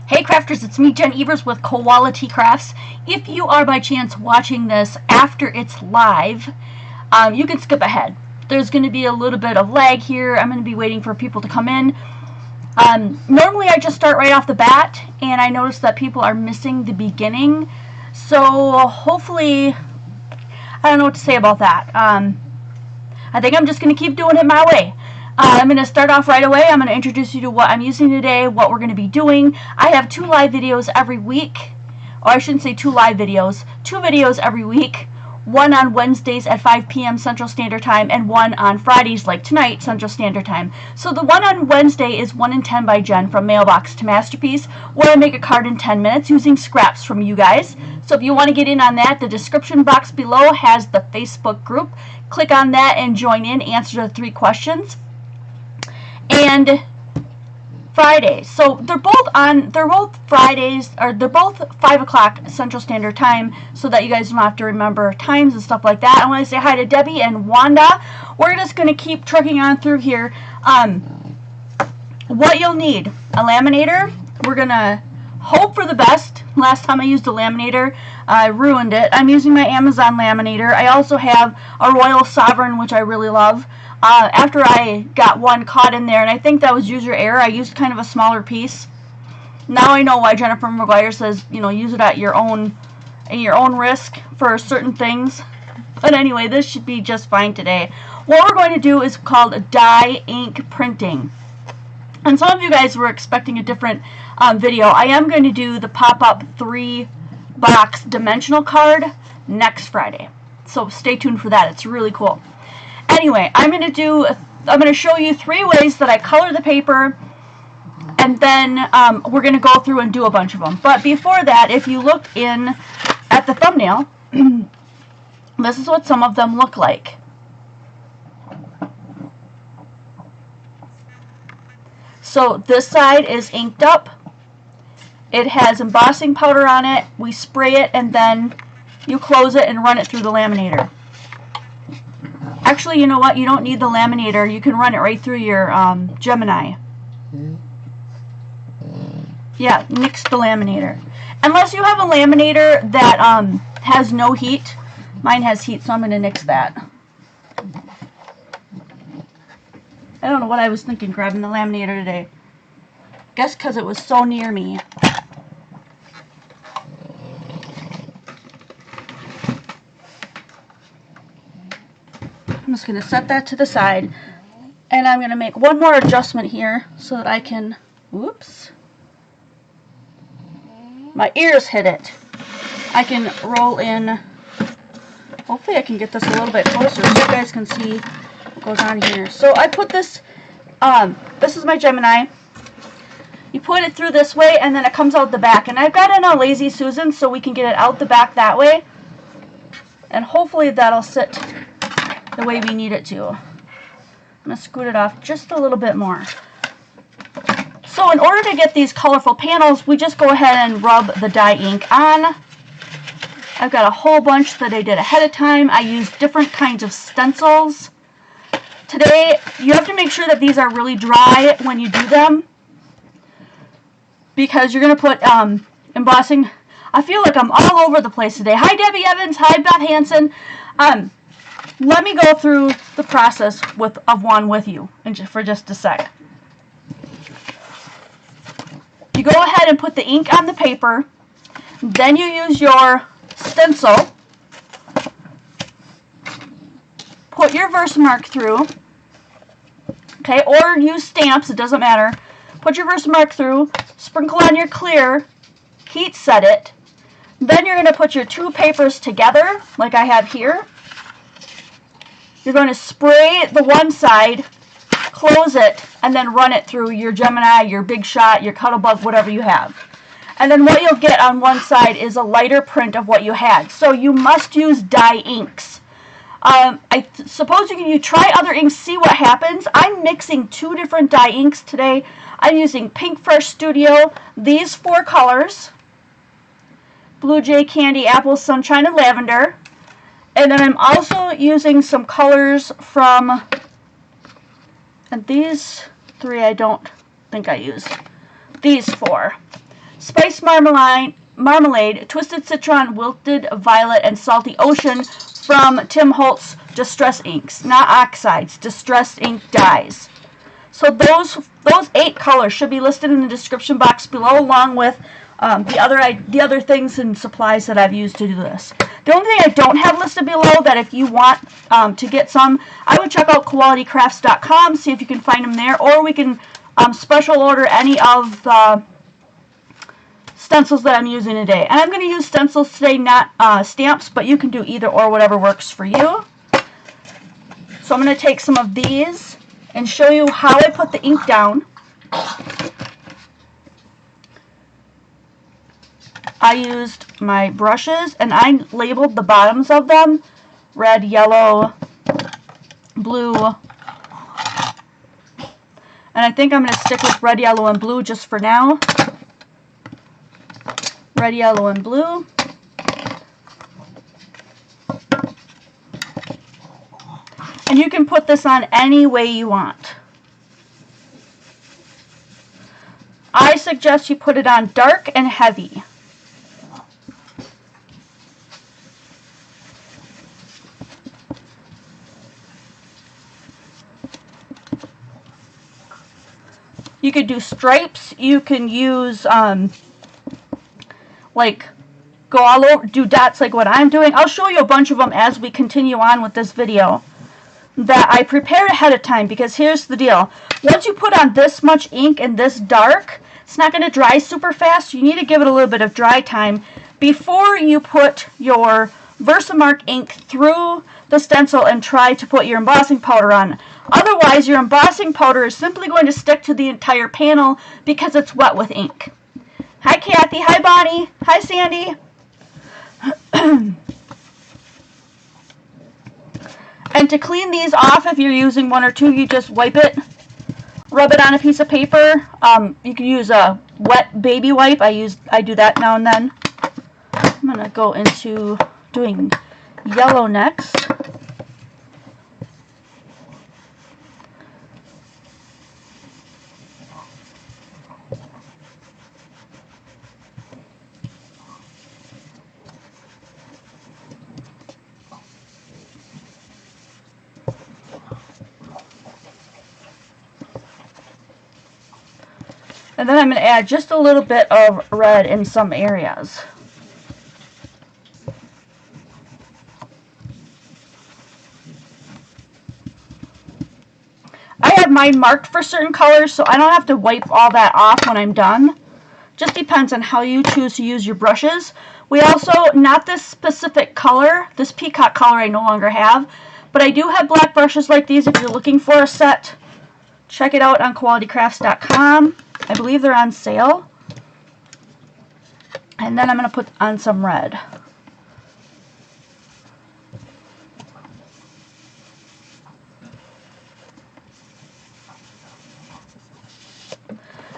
Hey crafters, it's me, Jen Evers with Koala T Crafts. If you are by chance watching this after it's live, you can skip ahead. There's going to be a little bit of lag here. I'm going to be waiting for people to come in. Normally I just start right off the bat, and I notice that people are missing the beginning. So hopefully, I don't know what to say about that. I think I'm just going to keep doing it my way. I'm going to start off right away. I'm going to introduce you to what I'm using today, what we're going to be doing. I have 2 live videos every week. Or I shouldn't say 2 live videos. 2 videos every week. One on Wednesdays at 5 p.m. Central Standard Time and one on Fridays like tonight Central Standard Time. So the one on Wednesday is 1 in 10 by Jen from Mailbox to Masterpiece, where I make a card in 10 minutes using scraps from you guys. So if you want to get in on that, the description box below has the Facebook group. Click on that and join in, answer the 3 questions. And Fridays, so they're both Fridays, or they're both 5 o'clock Central Standard Time, so that you guys don't have to remember times and stuff like that. I want to say hi to Debbie and Wanda. We're just going to keep trucking on through here. What you'll need: a laminator. We're going to hope for the best. Last time I used a laminator, I ruined it. I'm using my Amazon laminator. I also have a Royal Sovereign, which I really love. After I got one caught in there, and I think that was user error, I used kind of a smaller piece. Now I know why Jennifer McGuire says, you know, use it at your own risk for certain things. But anyway, this should be just fine today. What we're going to do is called dye ink printing. And some of you guys were expecting a different video. I am going to do the pop-up 3-box dimensional card next Friday. So stay tuned for that. It's really cool. Anyway, I'm going to show you 3 ways that I color the paper, and then we're going to go through and do a bunch of them. But before that, if you look in at the thumbnail, this is what some of them look like. So this side is inked up. It has embossing powder on it. We spray it, and then you close it and run it through the laminator. Actually, you know what? You don't need the laminator. You can run it right through your Gemini. Yeah, nix the laminator. Unless you have a laminator that has no heat. Mine has heat, so I'm going to nix that. I don't know what I was thinking grabbing the laminator today. Guess because it was so near me. I'm just going to set that to the side, and I'm going to make one more adjustment here so that I can, whoops, my ears hit it. I can roll in, hopefully I can get this a little bit closer so you guys can see what goes on here. So I put this, this is my Gemini. You put it through this way, and then it comes out the back, and I've got it on a Lazy Susan so we can get it out the back that way, and hopefully that'll sit the way we need it to. I'm going to scoot it off just a little bit more. So in order to get these colorful panels, we just go ahead and rub the dye ink on. I've got a whole bunch that I did ahead of time. I use different kinds of stencils. Today, you have to make sure that these are really dry when you do them, because you're going to put embossing. I feel like I'm all over the place today. Hi Debbie Evans, hi Beth Hansen. Let me go through the process of one with you for just a sec. You go ahead and put the ink on the paper. Then you use your stencil. Put your Versamark through. Okay, or use stamps, it doesn't matter. Put your Versamark through. Sprinkle on your clear. Heat set it. Then you're going to put your 2 papers together, like I have here. You're going to spray the one side, close it, and then run it through your Gemini, your Big Shot, your Cuttlebug, whatever you have. And then what you'll get on one side is a lighter print of what you had. So you must use dye inks. I suppose you can try other inks, see what happens. I'm mixing 2 different dye inks today. I'm using Pink Fresh Studio, these 4 colors, Blue Jay Candy, Apple, Sunshine, and Lavender. And then I'm also using some colors from, and these 3 I don't think I used, these 4. Spiced Marmalade, Twisted Citron, Wilted Violet, and Salty Ocean from Tim Holtz Distress Inks. Not oxides, Distress Ink dyes. So those 8 colors should be listed in the description box below, along with the other things and supplies that I've used to do this. The only thing I don't have listed below, that if you want to get some, I would check out koalatcrafts.com, see if you can find them there, or we can special order any of the stencils that I'm using today. And I'm going to use stencils today, not stamps, but you can do either or, whatever works for you. So I'm going to take some of these and show you how I put the ink down. I used my brushes and I labeled the bottoms of them red, yellow, blue, and I think I'm going to stick with red, yellow, and blue just for now. Red, yellow, and blue. And you can put this on any way you want. I suggest you put it on dark and heavy. You could do stripes. You can use like go all over, do dots like what I'm doing. I'll show you a bunch of them as we continue on with this video that I prepared ahead of time, because here's the deal. Once you put on this much ink and this dark, it's not going to dry super fast. You need to give it a little bit of dry time before you put your Versamark ink through the stencil and try to put your embossing powder on. Otherwise, your embossing powder is simply going to stick to the entire panel because it's wet with ink. Hi, Kathy. Hi, Bonnie. Hi, Sandy. And to clean these off, if you're using 1 or 2, you just wipe it, rub it on a piece of paper. You can use a wet baby wipe. I do that now and then. I'm going to go into doing yellow next. And then I'm going to add just a little bit of red in some areas. I have mine marked for certain colors, so I don't have to wipe all that off when I'm done. Just depends on how you choose to use your brushes. We also, not this specific color, this peacock color I no longer have, but I do have black brushes like these if you're looking for a set. Check it out on koalatcrafts.com. I believe they're on sale. And then I'm going to put on some red.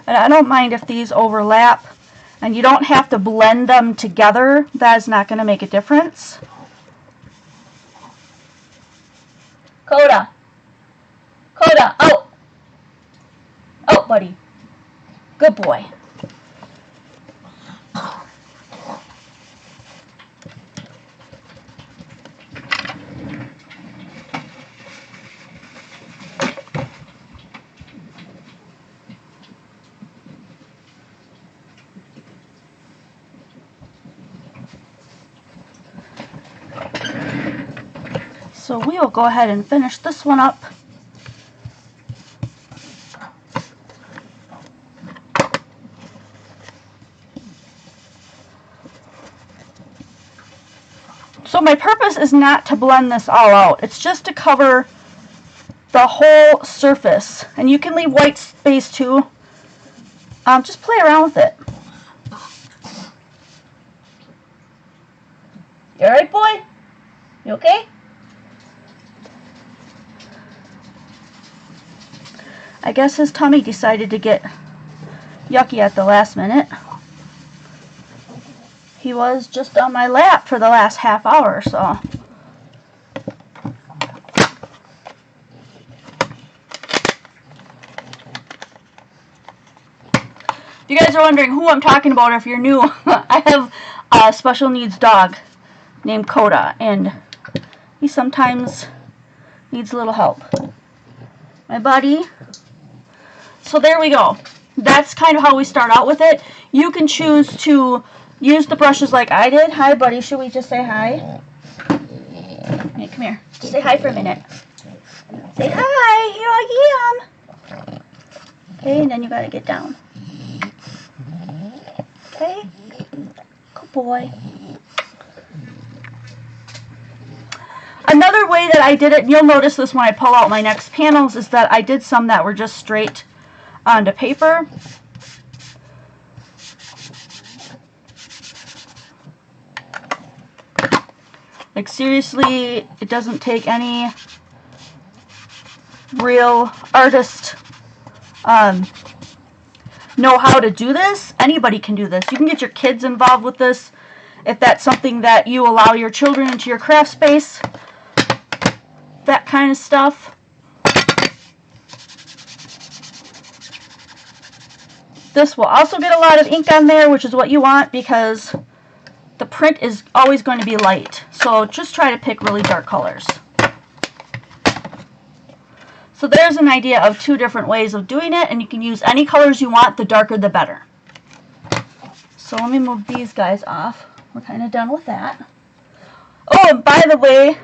And I don't mind if these overlap. And you don't have to blend them together. That is not going to make a difference. Coda. Coda, out. Out, buddy. Good boy. So we'll go ahead and finish this one up. So my purpose is not to blend this all out. It's just to cover the whole surface. And you can leave white space too. Just play around with it. You alright, boy? You okay? I guess his tummy decided to get yucky at the last minute. He was just on my lap for the last half hour or so. If you guys are wondering who I'm talking about, or if you're new, I have a special needs dog named Coda, and he sometimes needs a little help. My buddy. So there we go. That's kind of how we start out with it. You can choose to use the brushes like I did. Hi, buddy. Should we just say hi? Hey, come here. Just say hi for a minute. Say hi. Here I am. Okay, and then you gotta get down. Okay. Good boy. Another way that I did it, and you'll notice this when I pull out my next panels, is that I did some that were just straight onto paper. Like seriously, it doesn't take any real artist know how to do this. Anybody can do this. You can get your kids involved with this if that's something that you allow your children into your craft space. That kind of stuff. This will also get a lot of ink on there, which is what you want because the print is always going to be light. So just try to pick really dark colors. So there's an idea of 2 different ways of doing it, and you can use any colors you want, the darker the better. So let me move these guys off. We're kind of done with that. Oh, and by the way,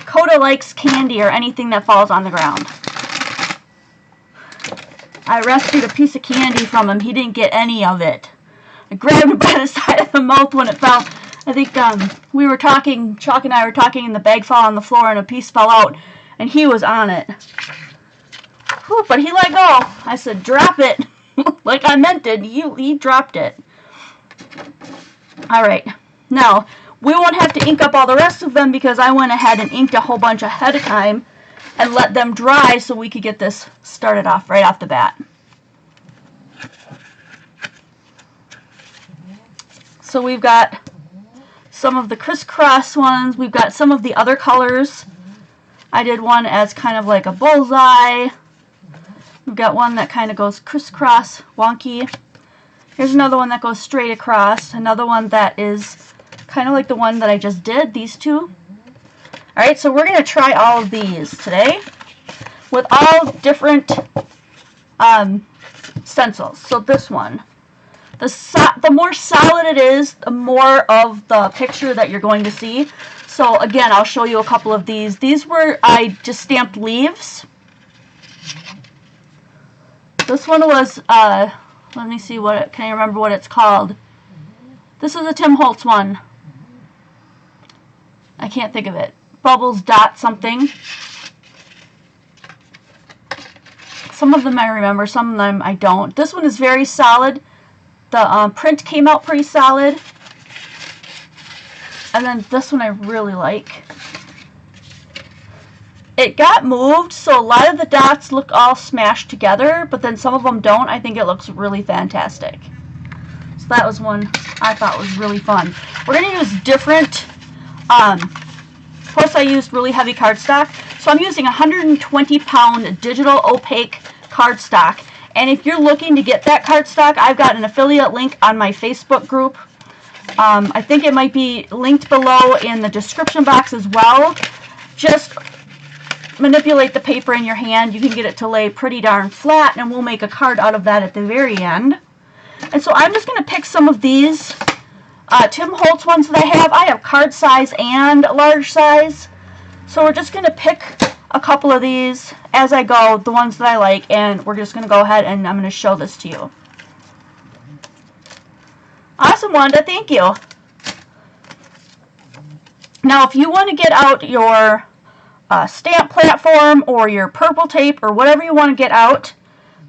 Coda likes candy or anything that falls on the ground. I rescued a piece of candy from him. He didn't get any of it. I grabbed it by the side of the mouth when it fell. I think we were talking, Chalk and I were talking, and the bag fell on the floor and a piece fell out. And he was on it. Whew, but he let go. I said, drop it. Like I meant it. He dropped it. Alright. Now, we won't have to ink up all the rest of them because I went ahead and inked a whole bunch ahead of time and let them dry so we could get this started off right off the bat. So we've got some of the crisscross ones. We've got some of the other colors. I did one as kind of like a bullseye. We've got one that kind of goes crisscross, wonky. Here's another one that goes straight across. Another one that is kind of like the one that I just did, these 2. Alright, so we're going to try all of these today with all different stencils. So this one, the more solid it is, the more of the picture that you're going to see. So again, I'll show you a couple of these. These were, I just stamped leaves. This one was, let me see can I remember what it's called? This is a Tim Holtz one. I can't think of it. Bubbles dot something. Some of them I remember, some of them I don't. This one is very solid. The print came out pretty solid. And then this one I really like. It got moved, so a lot of the dots look all smashed together, but then some of them don't. I think it looks really fantastic. So that was one I thought was really fun. We're going to use different, plus I used really heavy cardstock. So I'm using 120-pound digital opaque cardstock. And if you're looking to get that cardstock, I've got an affiliate link on my Facebook group. I think it might be linked below in the description box as well. Just manipulate the paper in your hand. You can get it to lay pretty darn flat, and we'll make a card out of that at the very end. And so I'm just going to pick some of these Tim Holtz ones that I have. I have card size and large size. So we're just going to pick a couple of these as I go, the ones that I like, and we're just going to go ahead and I'm going to show this to you. Awesome, Wanda. Thank you. Now, if you want to get out your stamp platform or your purple tape or whatever you want to get out,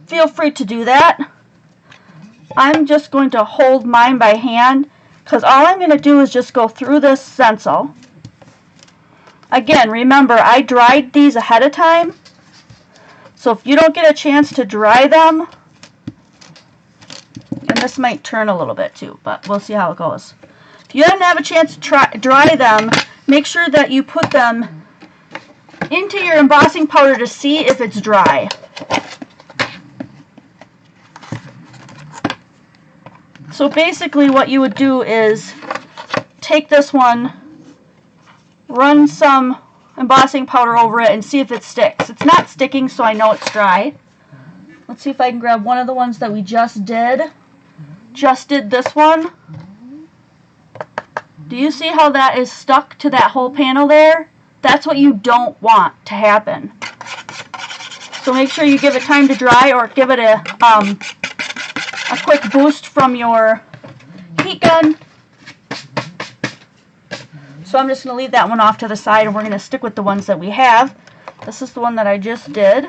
feel free to do that. I'm just going to hold mine by hand because all I'm going to do is just go through this stencil. Again, remember, I dried these ahead of time. So if you don't get a chance to dry them, and this might turn a little bit too, but we'll see how it goes. If you don't have a chance to dry them, make sure that you put them into your embossing powder to see if it's dry. So basically what you would do is take this one, run some embossing powder over it, and see if it sticks. It's not sticking, so I know it's dry. Let's see if I can grab one of the ones that we just did. Just did this one. Do you see how that is stuck to that whole panel there? That's what you don't want to happen. So make sure you give it time to dry, or give it a quick boost from your heat gun. So I'm just going to leave that one off to the side, and we're going to stick with the ones that we have. This is the one that I just did.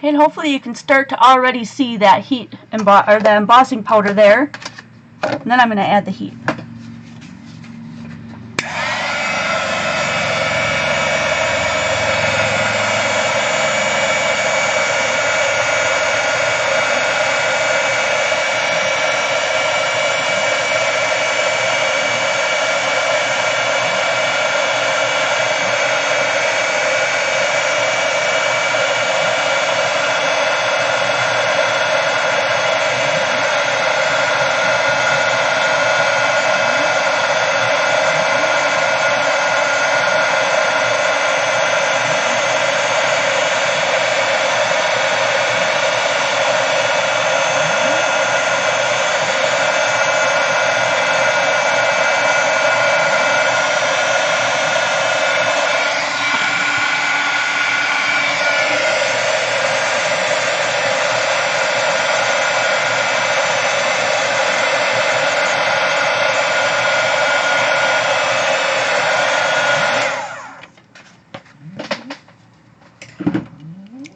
And hopefully you can start to already see that heat or the embossing powder there. And then I'm going to add the heat.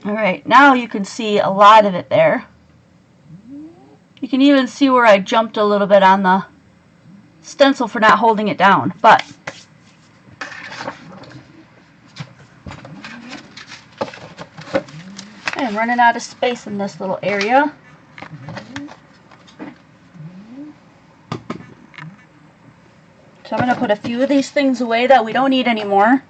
Alright, now you can see a lot of it there. You can even see where I jumped a little bit on the stencil for not holding it down, but I'm running out of space in this little area. So I'm going to put a few of these things away that we don't need anymore.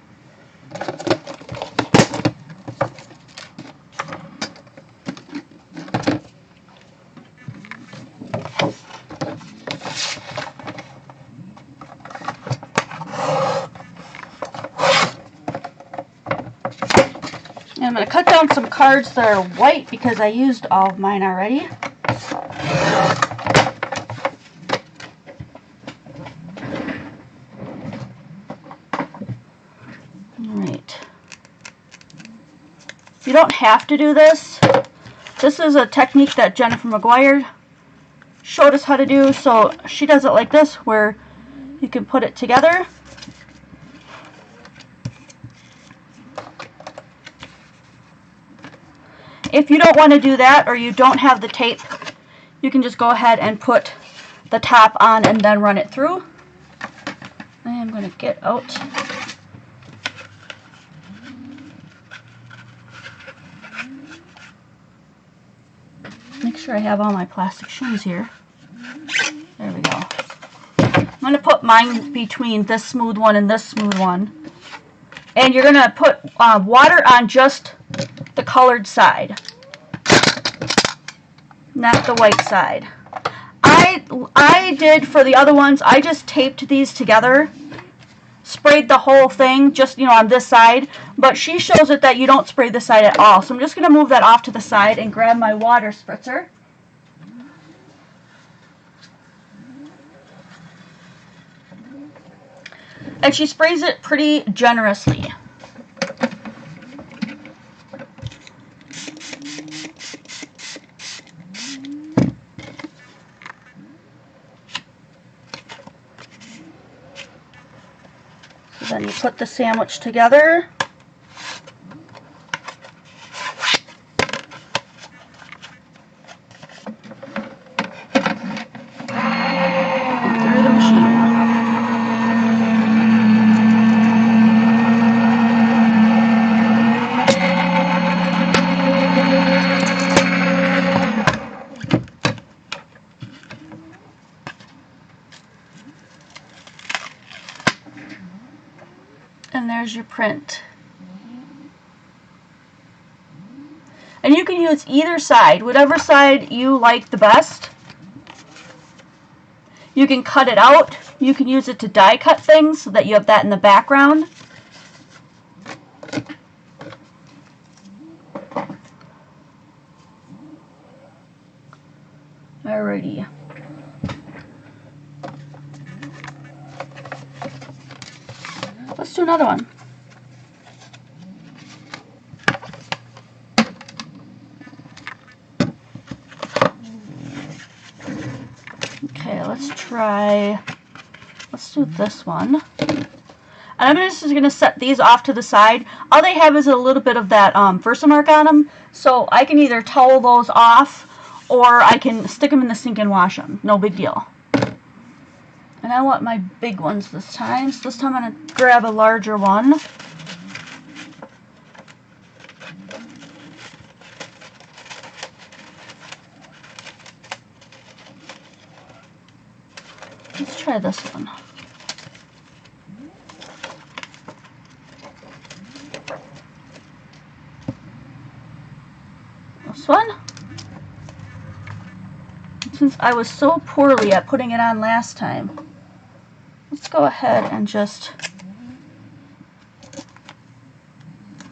And I'm going to cut down some cards that are white because I used all of mine already. Alright. You don't have to do this. This is a technique that Jennifer McGuire showed us how to do. So she does it like this, where you can put it together. If you don't want to do that, or you don't have the tape, you can just go ahead and put the top on and then run it through. I am going to get out. Make sure I have all my plastic shoes here. There we go. I'm going to put mine between this smooth one and this smooth one. And you're going to put water on just the colored side, not the white side. I did for the other ones, I just taped these together, sprayed the whole thing just, you know, on this side, but she shows it that you don't spray this side at all. So I'm just going to move that off to the side and grab my water spritzer. And she sprays it pretty generously. Then you put the sandwich together. Through the machine. there's your print. And you can use either side, whatever side you like the best. You can cut it out. You can use it to die cut things so that you have that in the background. Alrighty. Let's do another one. Okay, let's do this one. And I'm just going to set these off to the side. All they have is a little bit of that Versamark on them, so I can either towel those off or I can stick them in the sink and wash them. No big deal. And I want my big ones this time, so this time I'm going to grab a larger one. Let's try this one. This one. Since I was so poorly at putting it on last time, let's go ahead and just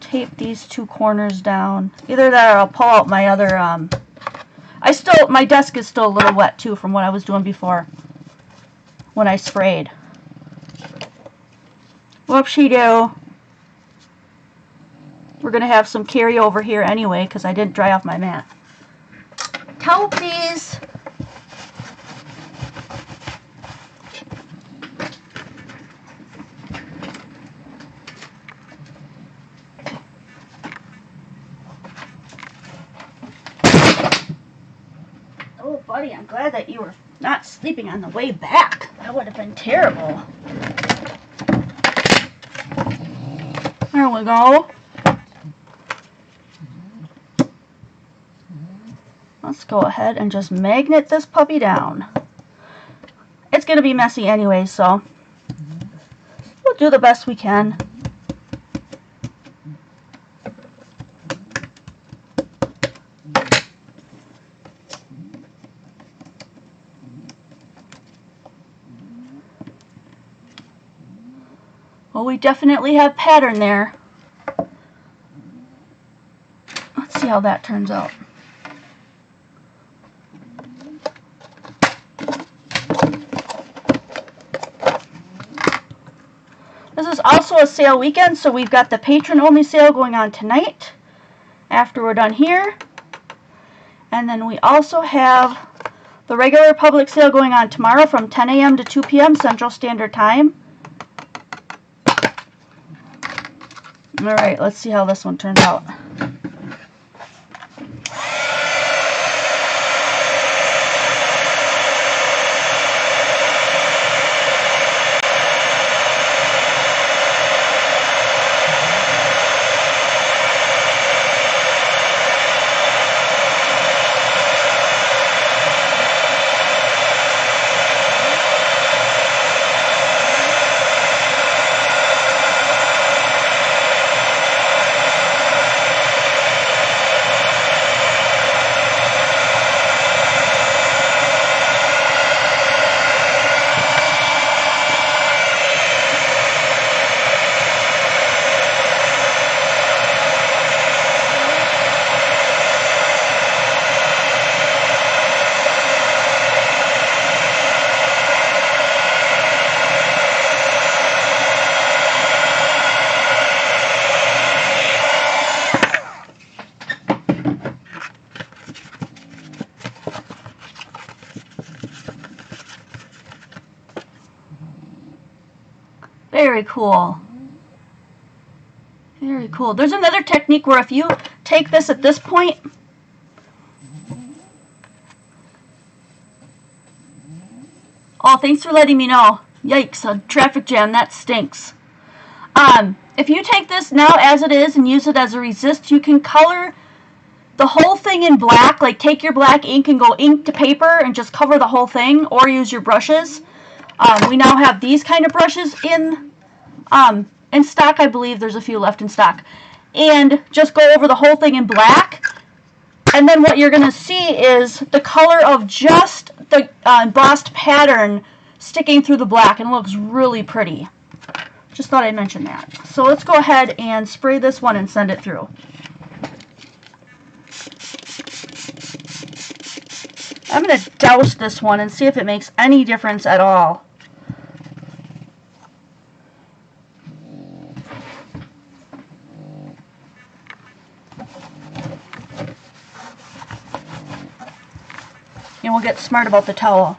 tape these two corners down. Either that or I'll pull out my other, my desk is still a little wet too from what I was doing before when I sprayed. Whoopsie-doo. We're going to have some carryover here anyway because I didn't dry off my mat. Kelpies! Oh, buddy, I'm glad that you were not sleeping on the way back. That would have been terrible. There we go. Let's go ahead and just magnet this puppy down. It's going to be messy anyway, so we'll do the best we can. Well, we definitely have pattern there. Let's see how that turns out. This is also a sale weekend, so we've got the patron-only sale going on tonight after we're done here. And then we also have the regular public sale going on tomorrow from 10 a.m. to 2 p.m. Central Standard Time. Alright, let's see how this one turns out. Very cool. Very cool. There's another technique where if you take this at this point, oh, thanks for letting me know. Yikes, a traffic jam, that stinks. If you take this now as it is and use it as a resist, you can color the whole thing in black, like take your black ink and go ink to paper and just cover the whole thing, or use your brushes. We now have these kind of brushes in in stock. I believe there's a few left in stock. And just go over the whole thing in black. And then what you're going to see is the color of just the embossed pattern sticking through the black, and it looks really pretty. Just thought I'd mention that. So let's go ahead and spray this one and send it through. I'm going to douse this one and see if it makes any difference at all. And we'll get smart about the towel.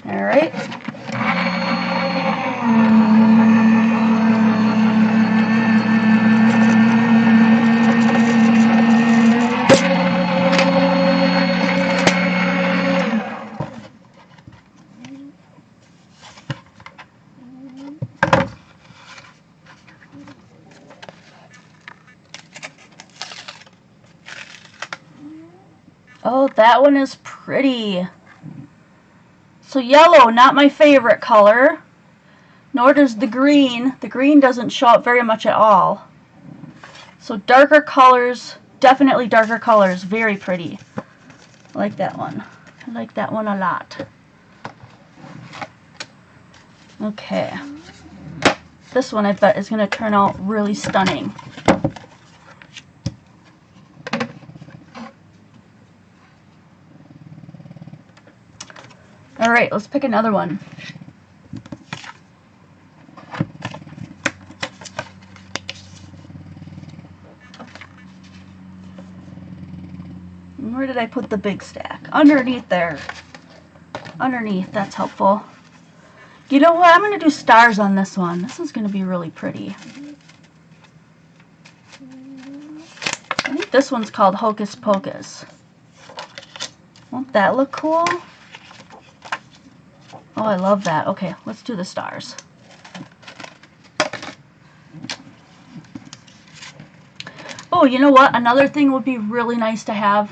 All right. Oh, that one is pretty. So yellow, not my favorite color, nor does the green. The green doesn't show up very much at all. So darker colors, definitely darker colors, very pretty. I like that one. I like that one a lot. Okay. This one I bet is going to turn out really stunning. Alright, let's pick another one. Where did I put the big stack? Underneath there. Underneath, that's helpful. You know what? I'm going to do stars on this one. This is going to be really pretty. I think this one's called Hocus Pocus. Won't that look cool? Oh, I love that. Okay, let's do the stars. Oh, you know what? Another thing would be really nice to have.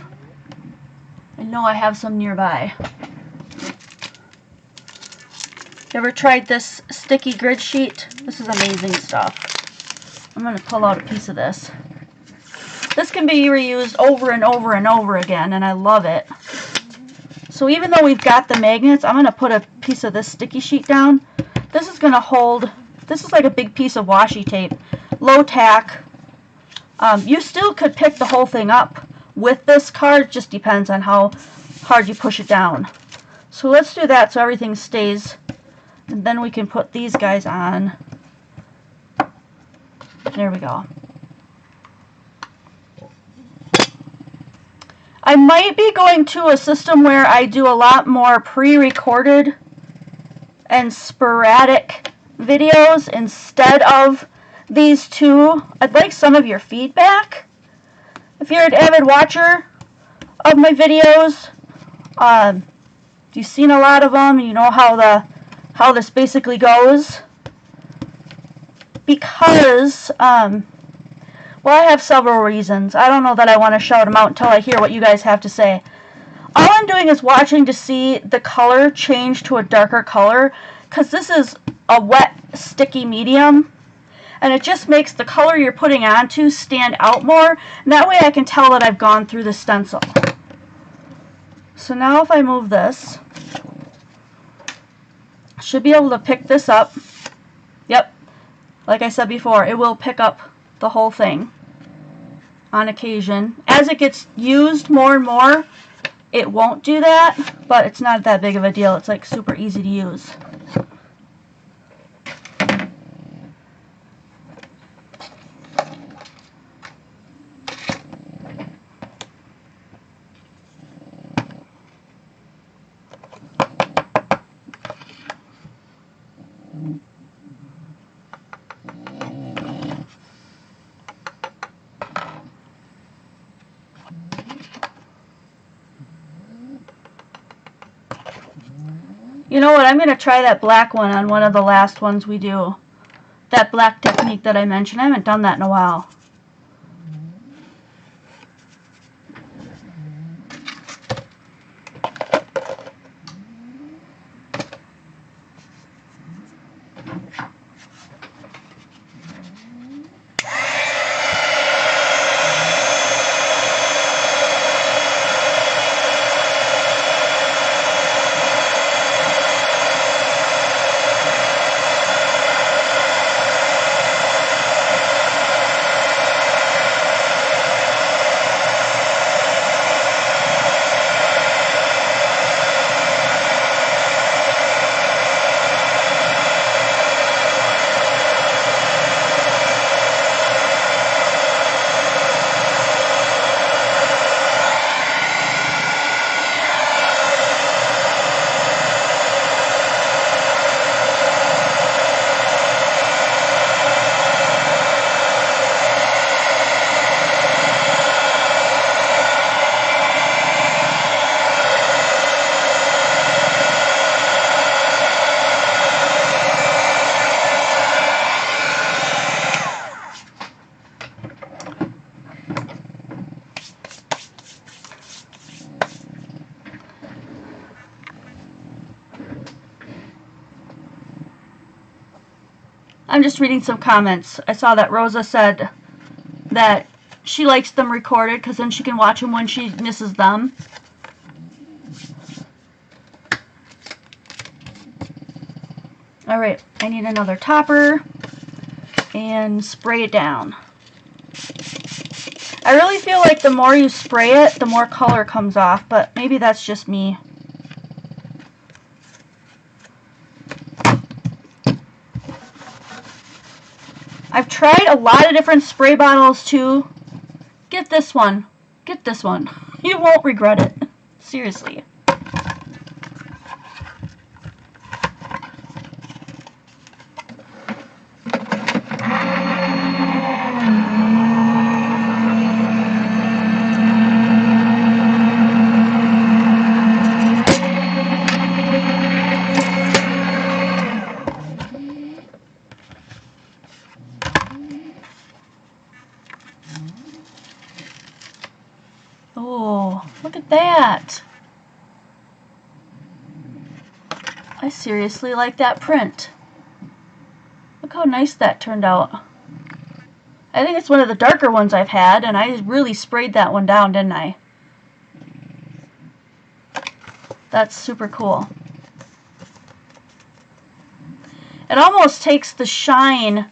I know I have some nearby. You ever tried this sticky grid sheet? This is amazing stuff. I'm going to pull out a piece of this. This can be reused over and over and over again, and I love it. So even though we've got the magnets, I'm going to put a piece of this sticky sheet down. This is going to hold, this is like a big piece of washi tape. Low tack. You still could pick the whole thing up with this card. Just depends on how hard you push it down. So let's do that so everything stays. And then we can put these guys on. There we go. I might be going to a system where I do a lot more pre-recorded and sporadic videos instead of these two. I'd like some of your feedback. If you're an avid watcher of my videos, you've seen a lot of them, you know how this basically goes. Because well, I have several reasons. I don't know that I want to shout them out until I hear what you guys have to say. All I'm doing is watching to see the color change to a darker color, because this is a wet, sticky medium, and it just makes the color you're putting onto stand out more, and that way I can tell that I've gone through the stencil. So now if I move this, I should be able to pick this up. Yep, like I said before, it will pick up the whole thing on occasion. As it gets used more and more, it won't do that, but it's not that big of a deal. It's like super easy to use. You know what, I'm going to try that black one on one of the last ones we do. That black technique that I mentioned. I haven't done that in a while. I'm just reading some comments. I saw that Rosa said that she likes them recorded because then she can watch them when she misses them. Alright, I need another topper and spray it down. I really feel like the more you spray it, the more color comes off, but maybe that's just me. I've tried a lot of different spray bottles too. Get this one. Get this one. You won't regret it. Seriously. Oh, look at that. I seriously like that print. Look how nice that turned out. I think it's one of the darker ones I've had, and I really sprayed that one down, didn't I? That's super cool. It almost takes the shine.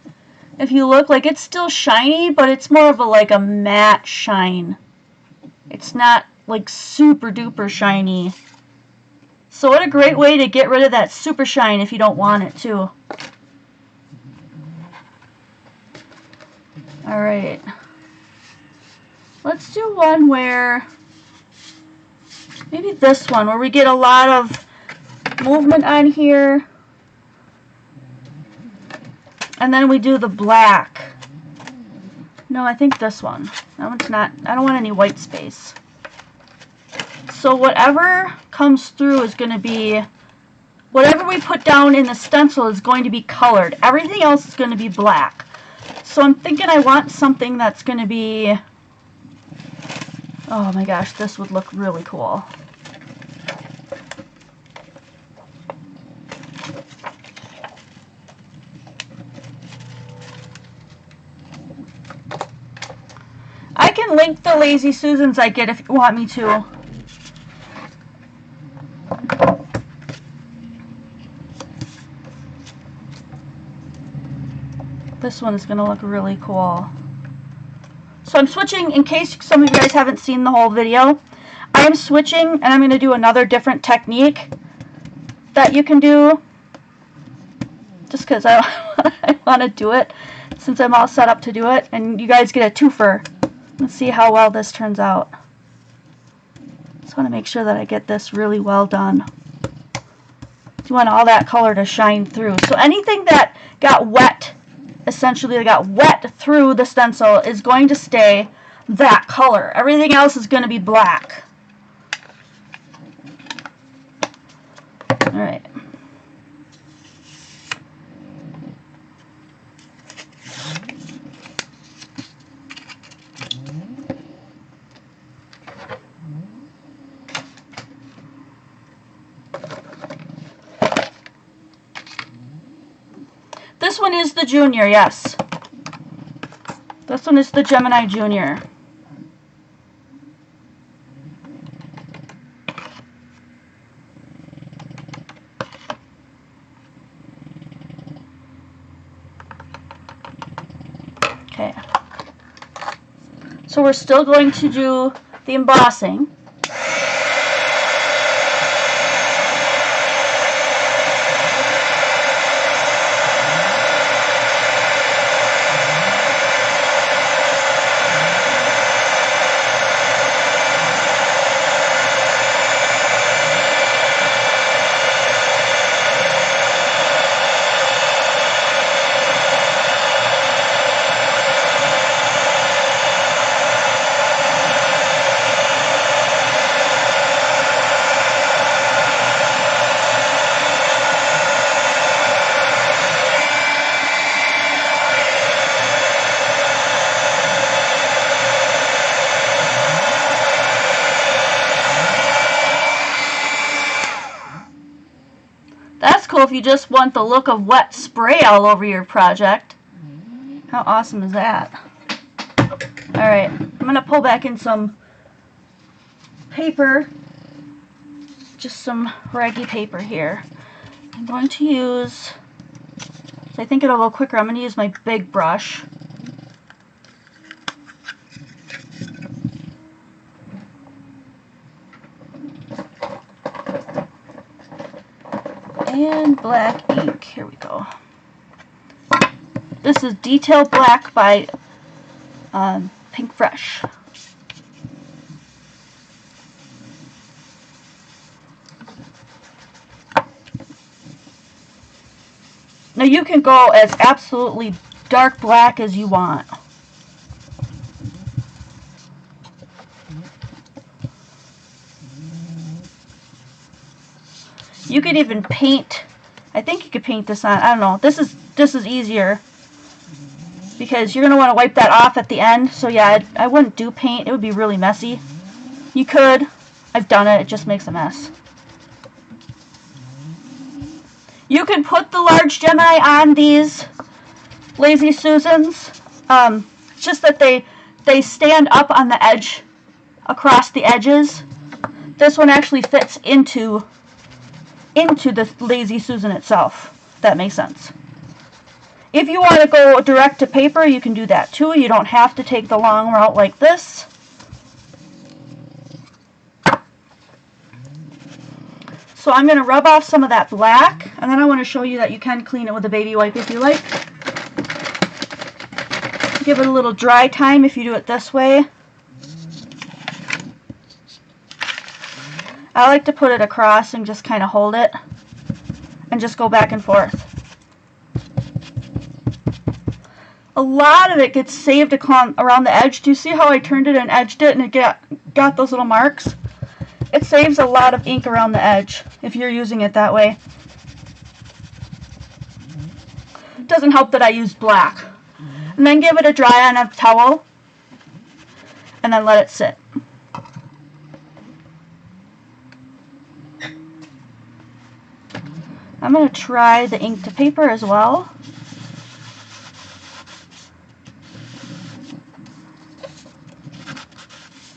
If you look, like it's still shiny, but it's more of a like a matte shine. It's not like super duper shiny. So what a great way to get rid of that super shine if you don't want it too. Alright. Let's do one where, maybe this one, where we get a lot of movement on here. And then we do the black. No, I think this one. That one's not, I don't want any white space. So whatever comes through is going to be, whatever we put down in the stencil is going to be colored. Everything else is going to be black. So I'm thinking I want something that's going to be, oh my gosh, this would look really cool. I can link the Lazy Susans I get if you want me to. This one's going to look really cool. So I'm switching, in case some of you guys haven't seen the whole video, I'm switching and I'm going to do another different technique that you can do. Just because I want to do it since I'm all set up to do it. And you guys get a twofer. Let's see how well this turns out. Just want to make sure that I get this really well done. You want all that color to shine through. So anything that got wet, essentially got wet through the stencil, is going to stay that color. Everything else is going to be black. Alright. This one is the Junior, yes. This one is the Gemini Junior. Okay. So we're still going to do the embossing. if you just want the look of wet spray all over your project. How awesome is that? Alright, I'm going to pull back in some paper, just some raggy paper here. I'm going to use, so I think it'll go quicker, I'm going to use my big brush. And black ink, here we go. This is Detail Black by Pink Fresh. Now you can go as absolutely dark black as you want. You could even paint, I think you could paint this on, I don't know, this is easier because you're going to want to wipe that off at the end. So yeah, I wouldn't do paint, it would be really messy. You could, I've done it, it just makes a mess. You can put the large Gemini on these Lazy Susans. It's just that they stand up on the edge, across the edges. This one actually fits into the Lazy Susan itself, if that makes sense. If you want to go direct to paper, you can do that too. You don't have to take the long route like this. So I'm going to rub off some of that black, and then I want to show you that you can clean it with a baby wipe if you like. Give it a little dry time if you do it this way. I like to put it across and just kind of hold it and just go back and forth. A lot of it gets saved around the edge. Do you see how I turned it and edged it and it got those little marks? It saves a lot of ink around the edge if you're using it that way. It doesn't help that I use black. And then give it a dry on a towel and then let it sit. I'm going to try the ink to paper as well.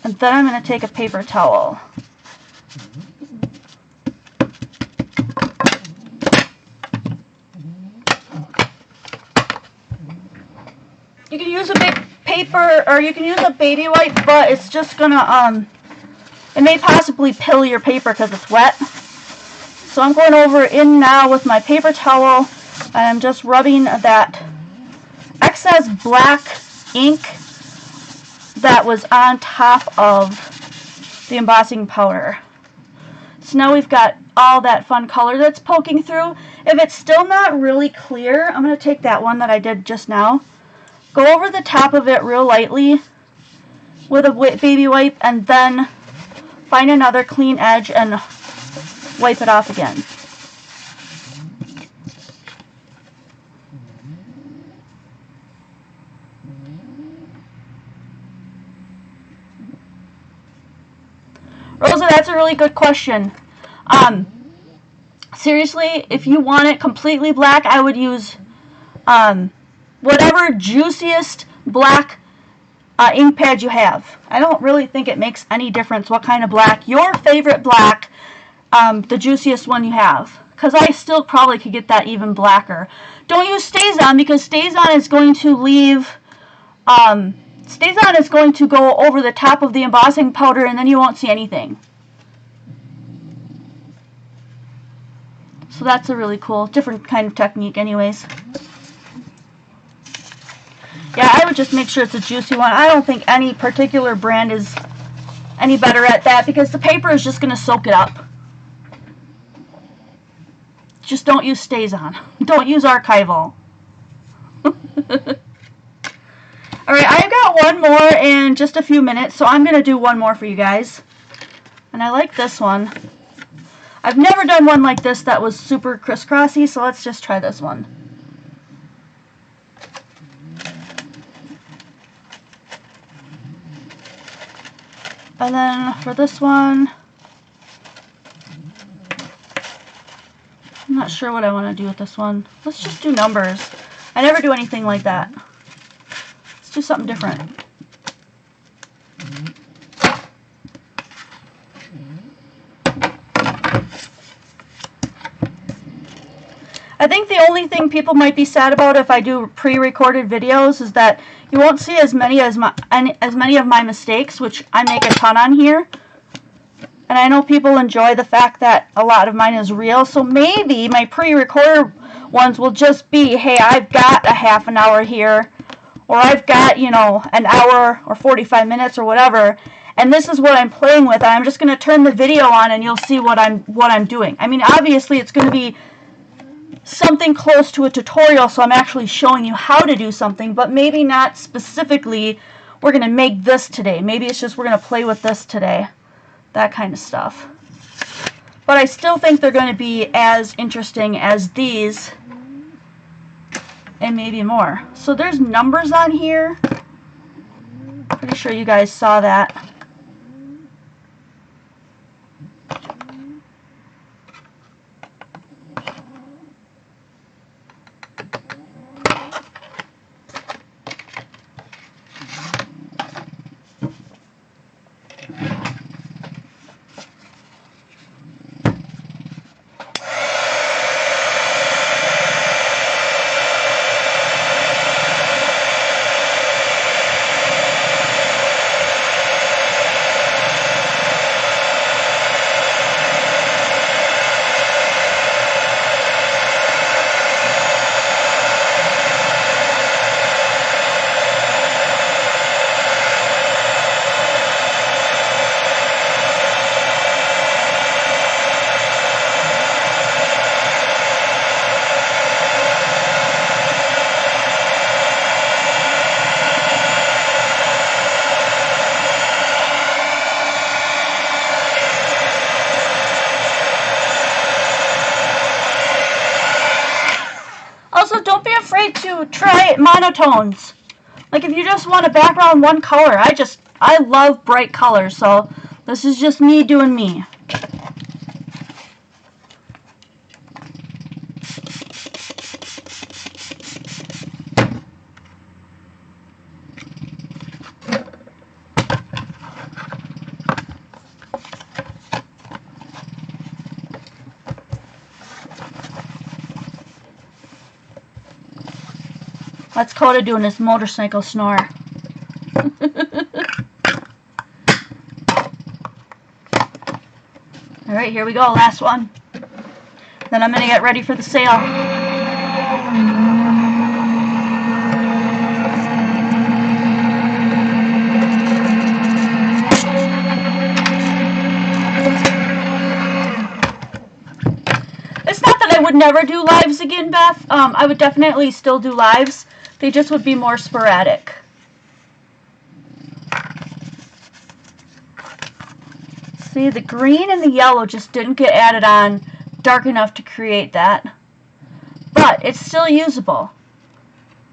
And then I'm going to take a paper towel. You can use a big paper or you can use a baby wipe, but it's just going to, it may possibly pill your paper because it's wet. So I'm going over in now with my paper towel and I'm just rubbing that excess black ink that was on top of the embossing powder. So now we've got all that fun color that's poking through. If it's still not really clear, I'm going to take that one that I did just now, go over the top of it real lightly with a baby wipe, and then find another clean edge and wipe it off again. Rosa, that's a really good question. Seriously, if you want it completely black, I would use whatever juiciest black ink pad you have. I don't really think it makes any difference what kind of black. Your favorite black, the juiciest one you have. Because I still probably could get that even blacker. Don't use StazOn because StazOn is going to leave... StazOn is going to go over the top of the embossing powder and then you won't see anything. So that's a really cool, different kind of technique anyways. Yeah, I would just make sure it's a juicy one. I don't think any particular brand is any better at that because the paper is just going to soak it up. Just don't use StazOn. Don't use Archival. Alright, I've got one more in just a few minutes, so I'm going to do one more for you guys. And I like this one. I've never done one like this that was super crisscrossy, so let's just try this one. And then for this one, I'm not sure what I want to do with this one. Let's just do numbers. I never do anything like that. Let's do something different. I think the only thing people might be sad about if I do pre-recorded videos is that you won't see as many of my mistakes, which I make a ton on here. And I know people enjoy the fact that a lot of mine is real, so maybe my pre-recorded ones will just be, hey, I've got a half an hour here, or I've got, you know, an hour or 45 minutes or whatever, and this is what I'm playing with. I'm just going to turn the video on and you'll see what I'm doing. I mean, obviously it's going to be something close to a tutorial, so I'm actually showing you how to do something, but maybe not specifically we're going to make this today. Maybe it's just we're going to play with this today. That kind of stuff. But I still think they're going to be as interesting as these and maybe more. So there's numbers on here. Pretty sure you guys saw that. Also, don't be afraid to try monotones. Like if you just want a background one color, I love bright colors, so this is just me doing me. That's Coda doing his motorcycle snore. Alright, here we go, last one. Then I'm going to get ready for the sale. It's not that I would never do lives again, Beth. I would definitely still do lives. They just would be more sporadic. See, the green and the yellow just didn't get added on dark enough to create that. But it's still usable.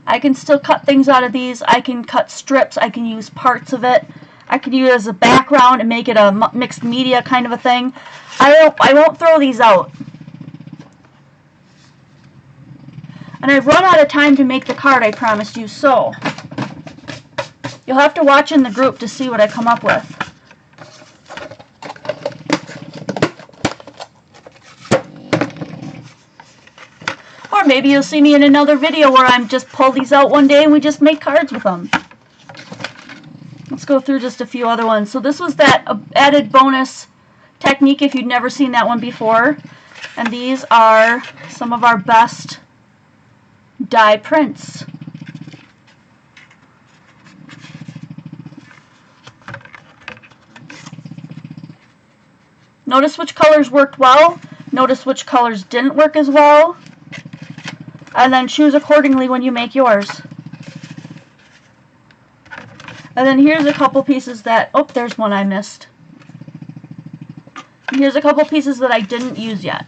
I can still cut things out of these. I can cut strips. I can use parts of it. I can use it as a background and make it a mixed media kind of a thing. I won't throw these out. And I've run out of time to make the card I promised you, so you'll have to watch in the group to see what I come up with. Or maybe you'll see me in another video where I'm just pull these out one day and we just make cards with them. Let's go through just a few other ones. So this was that added bonus technique if you'd never seen that one before. And these are some of our best die prints. Notice which colors worked well, notice which colors didn't work as well, and then choose accordingly when you make yours. And then here's a couple pieces that, oh, there's one I missed. And here's a couple pieces that I didn't use yet,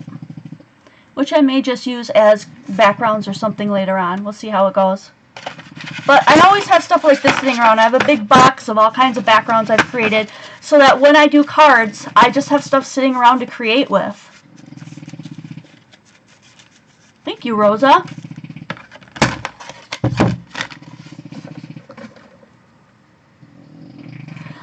which I may just use as backgrounds or something later on. We'll see how it goes. But I always have stuff like this sitting around. I have a big box of all kinds of backgrounds I've created so that when I do cards, I just have stuff sitting around to create with. Thank you, Rosa.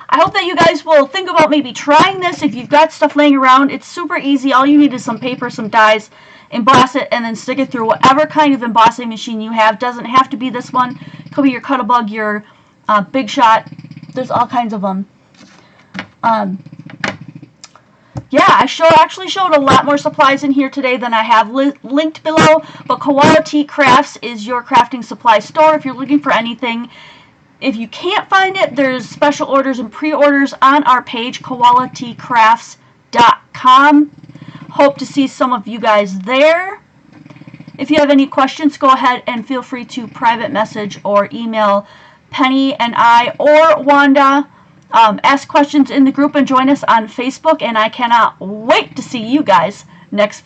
I hope that you guys will think about maybe trying this if you've got stuff laying around. It's super easy. All you need is some paper, some dies, emboss it, and then stick it through whatever kind of embossing machine you have. Doesn't have to be this one. Could be your Cut-A-Bug, your Big Shot. There's all kinds of them. Yeah, I actually showed a lot more supplies in here today than I have linked below. But Koala T Crafts is your crafting supply store if you're looking for anything. If you can't find it, there's special orders and pre-orders on our page, koalatcrafts.com. Hope to see some of you guys there. If you have any questions, go ahead and feel free to private message or email Penny and I or Wanda. Ask questions in the group and join us on Facebook. And I cannot wait to see you guys next